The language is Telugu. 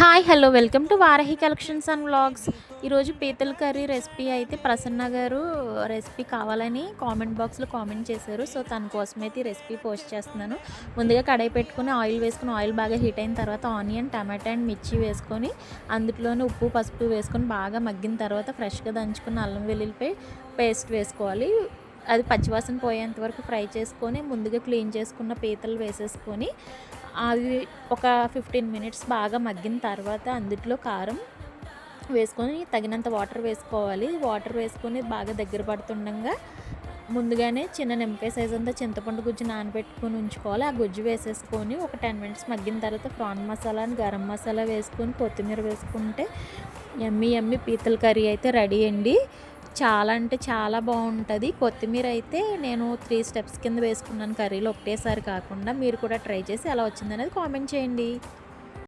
Hi hello welcome to Varahi collections and vlogs. ఈరోజు పీతల కర్రీ రెసిపీ అయితే ప్రసన్న గారు రెసిపీ కావాలని కామెంట్ బాక్స్లో కామెంట్ చేశారు. సో తన కోసం అయితే ఈ రెసిపీ పోస్ట్ చేస్తున్నాను. ముందుగా కడాయి పెట్టుకుని ఆయిల్ వేసుకుని ఆయిల్ బాగా హీట్ అయిన తర్వాత ఆనియన్, టమాటా అండ్ మిర్చి వేసుకొని అందులోనే ఉప్పు పసుపు వేసుకొని బాగా మగ్గిన తర్వాత ఫ్రెష్గా దంచుకున్న అల్లం వెల్లుల్లిపాయ పేస్ట్ వేసుకోవాలి. అది పచ్చివాసన పోయేంత వరకు ఫ్రై చేసుకొని ముందుగా క్లీన్ చేసుకున్న పీతలు వేసేసుకొని అవి ఒక 15 మినిట్స్ బాగా మగ్గిన తర్వాత అందులో కారం వేసుకొని తగినంత వాటర్ వేసుకోవాలి. వాటర్ వేసుకొని బాగా దగ్గర పడుతుండగా ముందుగానే చిన్న నిమ్మకాయ సైజ్ అంతా చింతపండు గుజ్జు నానబెట్టుకొని ఉంచుకోవాలి. ఆ గుజ్జు వేసేసుకొని ఒక 10 మినిట్స్ మగ్గిన తర్వాత ప్రాన్ మసాలా అండ్ గరం మసాలా వేసుకొని కొత్తిమీర వేసుకుంటే యమ్మీ యమ్మీ పీతల కర్రీ అయితే రెడీ అండి. చాలా అంటే చాలా బాగుంటుంది. కొత్తిమీర అయితే నేను 3 స్టెప్స్ కింద వేసుకున్నాను కర్రీలో, ఒకటేసారి కాకుండా. మీరు కూడా ట్రై చేసి ఎలా వచ్చిందనేది కామెంట్ చేయండి.